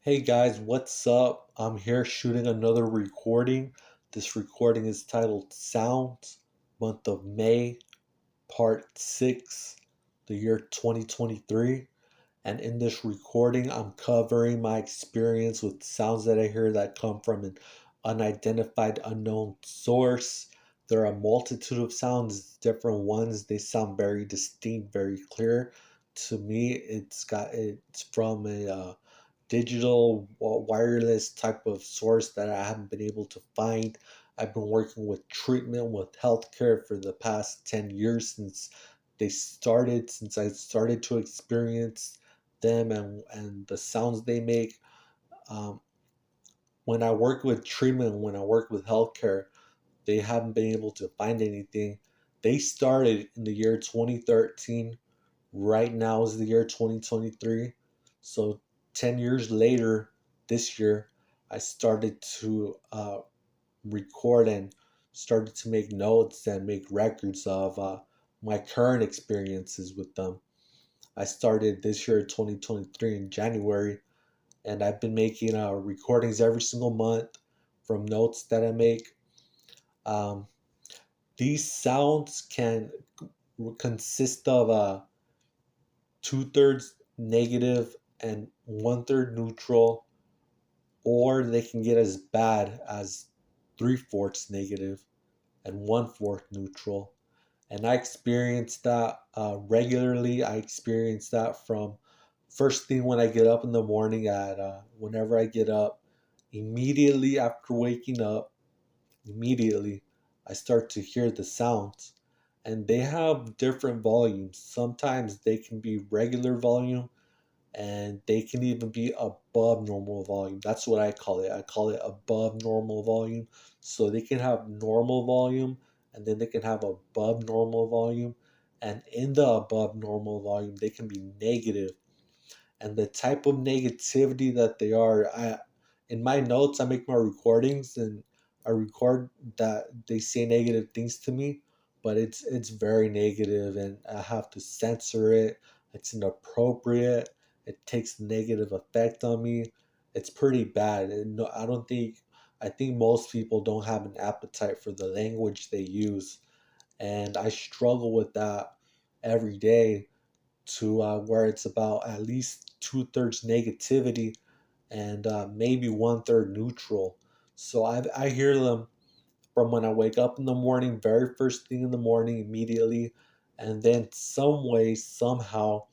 Hey guys, what's up? I'm here shooting another recording. This recording is titled Sounds, month of May, part 6, the year 2023. And in this recording, I'm covering my experience with sounds that I hear that come from an unidentified, unknown source. There are a multitude of sounds, different ones. They sound very distinct, very clear. To me, it's from a digital wireless type of source that I haven't been able to find. I've been working with treatment with healthcare for the past 10 years since I started to experience them and the sounds they make. Um, when I work with treatment, when I work with healthcare, they haven't been able to find anything. They started in the year 2013. Right now is the year 2023. So 10 years later, this year, I started to record and started to make notes and make records of my current experiences with them. I started this year, 2023, in January, and I've been making recordings every single month from notes that I make. Um, these sounds can consist of 2/3 negative and 1/3 neutral, or they can get as bad as 3/4 negative and 1/4 neutral. And I experience that regularly. I experience that from first thing when I get up in the morning, at whenever I get up, immediately after waking up, immediately I start to hear the sounds. And they have different volumes. Sometimes they can be regular volume, and they can even be above normal volume. That's what I call it. I call it above normal volume. So they can have normal volume, and then they can have above normal volume. And in the above normal volume, they can be negative. And the type of negativity that they are, in my notes, I make my recordings and I record that they say negative things to me, but it's very negative, and I have to censor it. It's inappropriate. It takes negative effect on me. It's pretty bad. And no, I don't think I think most people don't have an appetite for the language they use, and I struggle with that every day, to where it's about at least 2/3 negativity and maybe 1/3 neutral. So I hear them from when I wake up in the morning, very first thing in the morning, immediately, and then some way, somehow,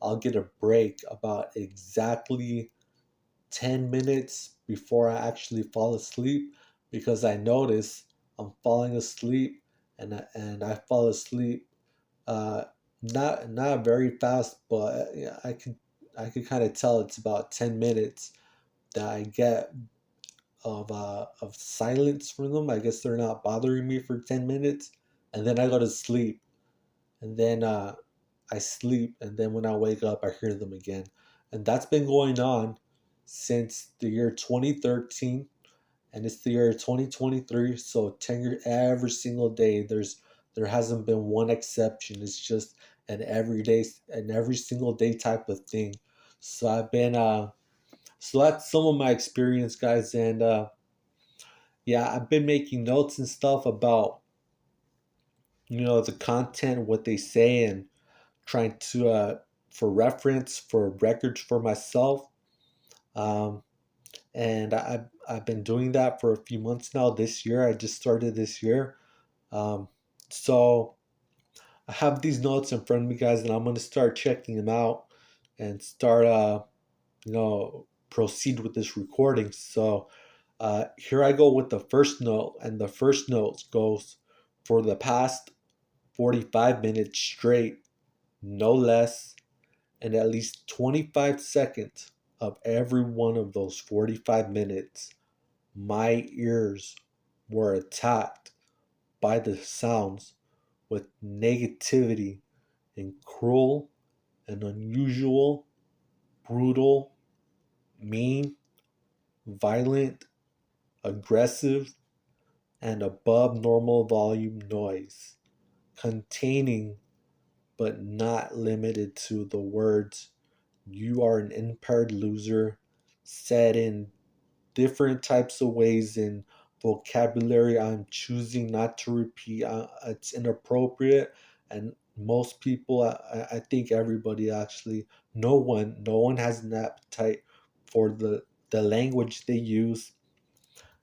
I'll get a break about exactly 10 minutes before I actually fall asleep, because I notice I'm falling asleep, and I fall asleep uh, not very fast, but yeah, I could kind of tell it's about 10 minutes that I get of silence from them. I guess they're not bothering me for 10 minutes, and then I go to sleep, and then I sleep, and then when I wake up, I hear them again, and that's been going on since the year 2013, and it's the year 2023. So 10 years, every single day, there hasn't been one exception. It's just an every single day type of thing. So I've been so that's some of my experience, guys. And yeah, I've been making notes and stuff about the content, what they say, and trying to for reference, for records for myself. um, and I've been doing that for a few months now. This year, I just started this year. Um, so I have these notes in front of me, guys, and I'm gonna start checking them out and start, proceed with this recording. So here I go with the first note, and the first note goes: for the past 45 minutes straight, no less, and at least 25 seconds of every one of those 45 minutes, my ears were attacked by the sounds with negativity and cruel and unusual, brutal, mean, violent, aggressive, and above normal volume noise, containing but not limited to the words, "You are an impaired loser," said in different types of ways in vocabulary I'm choosing not to repeat. It's inappropriate, and most people, I think everybody actually, no one has an appetite for the language they use,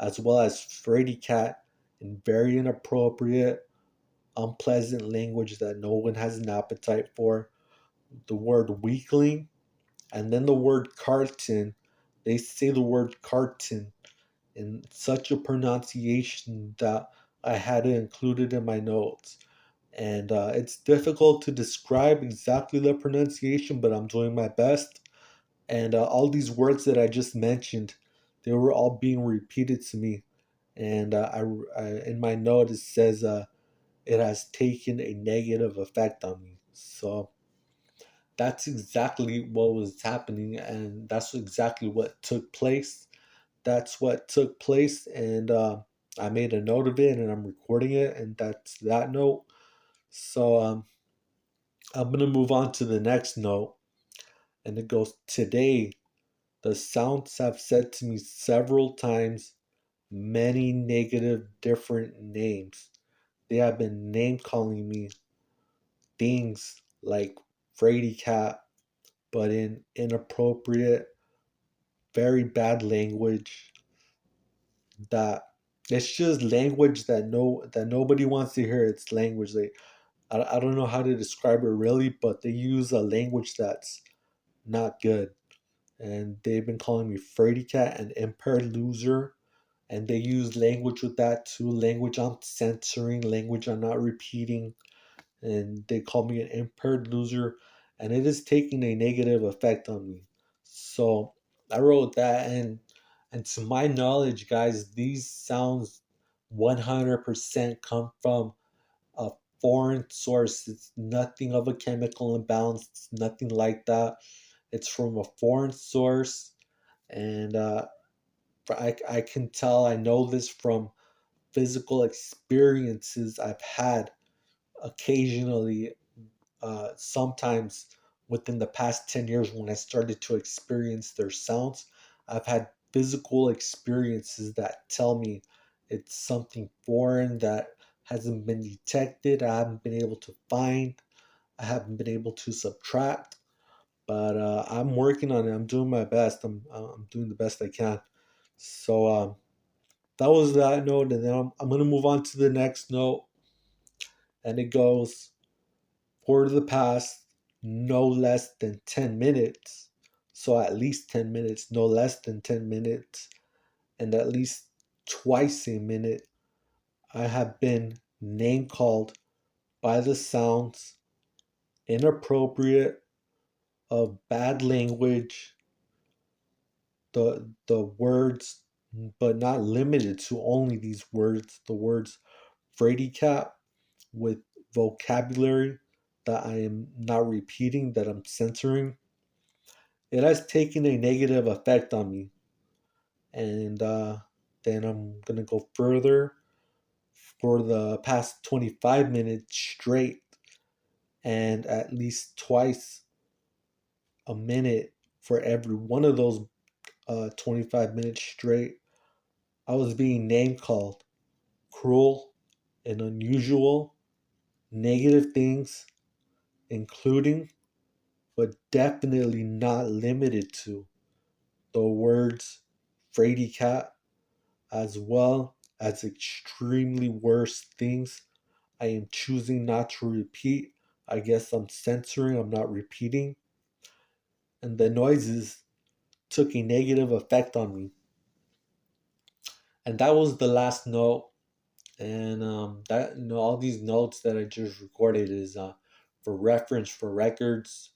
as well as Frady Cat in very inappropriate, unpleasant language that no one has an appetite for. The word weakling, and then the word carton. They say the word carton in such a pronunciation that I had to include it in my notes. And it's difficult to describe exactly the pronunciation, but I'm doing my best. And all these words that I just mentioned, they were all being repeated to me. And in my note, it says it has taken a negative effect on me. So that's exactly what was happening, and that's exactly what took place. That's what took place, and I made a note of it, and I'm recording it, and that's that note. So I'm gonna move on to the next note, and it goes: today, the sounds have said to me several times many negative, different names. They have been name calling me things like Frady Cat, but in inappropriate, very bad language that it's just language that nobody wants to hear. It's language I don't know how to describe it really, but they use a language that's not good, and they've been calling me fraidy cat and impaired loser, and they use language with that too, language I'm censoring, language I'm not repeating, and they call me an impaired loser, and it is taking a negative effect on me. So I wrote that, and to my knowledge, guys, these sounds 100% come from a foreign source. It's nothing of a chemical imbalance. It's nothing like that. It's from a foreign source, and I can tell. I know this from physical experiences I've had occasionally, sometimes within the past 10 years when I started to experience their sounds. I've had physical experiences that tell me it's something foreign that hasn't been detected, I haven't been able to find, I haven't been able to subtract. But I'm working on it. I'm doing my best. I'm doing the best I can. So that was that note, and then I'm gonna move on to the next note, and it goes: for the past no less than 10 minutes. So at least 10 minutes, no less than 10 minutes, and at least twice a minute, I have been name called by the sounds inappropriate, of bad language, the words, but not limited to only these words, the words Frady Cat, with vocabulary that I am not repeating, that I'm censoring. It has taken a negative effect on me. And then I'm going to go further. For the past 25 minutes straight, and at least twice a minute for every one of those 25 minutes straight, I was being name called cruel and unusual, negative things, including, but definitely not limited to, the words Frady Cat, as well as extremely worse things I am choosing not to repeat. I guess I'm censoring, I'm not repeating. And the noises took a negative effect on me. And that was the last note. And that, all these notes that I just recorded is for reference, for records.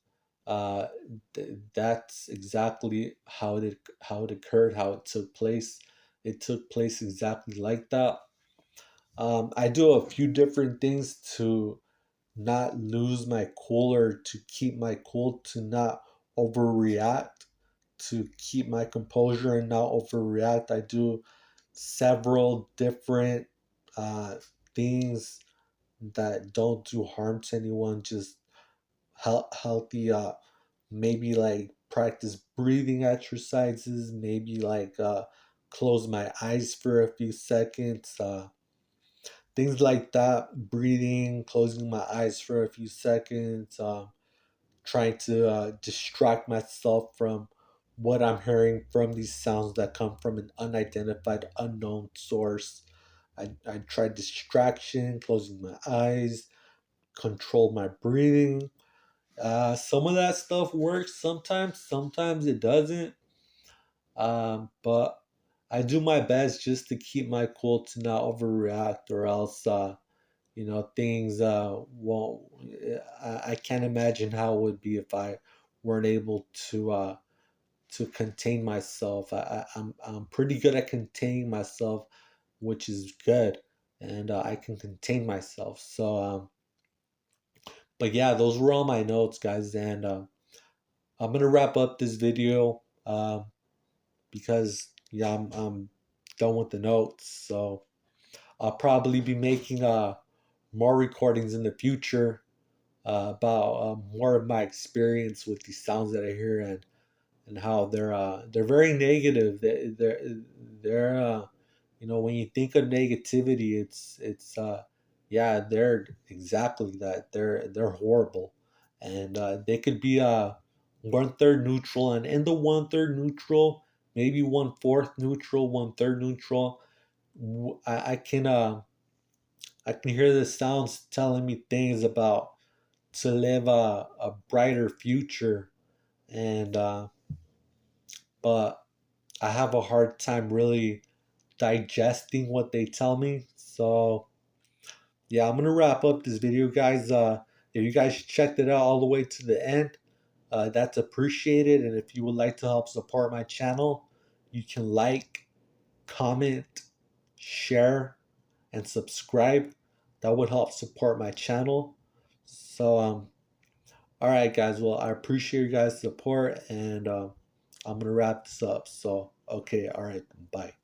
Uh, that's exactly how it occurred, how it took place. It took place exactly like that. I do a few different things to not lose my cool, or to keep my cool, to not overreact, to keep my composure and not overreact. I do several different uh, things that don't do harm to anyone, just healthy, maybe like practice breathing exercises, maybe like close my eyes for a few seconds, things like that. Breathing, closing my eyes for a few seconds, trying to distract myself from what I'm hearing from these sounds that come from an unidentified, unknown source. I try distraction, closing my eyes, control my breathing. Some of that stuff works sometimes, sometimes it doesn't. But I do my best just to keep my cool, to not overreact, or else, things won't. I can't imagine how it would be if I weren't able to contain myself. I'm pretty good at containing myself, which is good, and I can contain myself. So, but yeah, those were all my notes, guys, and I'm gonna wrap up this video because yeah, I'm done with the notes. So I'll probably be making more recordings in the future about more of my experience with these sounds that I hear, and how they're very negative. They're when you think of negativity, it's yeah, they're exactly that. They're horrible, and they could be 1/3 neutral, and in the 1/3 neutral, maybe 1/4 neutral, 1/3 neutral. I can hear the sounds telling me things about to live a brighter future, and but I have a hard time really digesting what they tell me. So yeah, I'm gonna wrap up this video, guys. If you guys checked it out all the way to the end, that's appreciated. And if you would like to help support my channel, you can like, comment, share, and subscribe. That would help support my channel. So all right, guys. Well, I appreciate you guys' support, and I'm gonna wrap this up. So okay, all right, bye.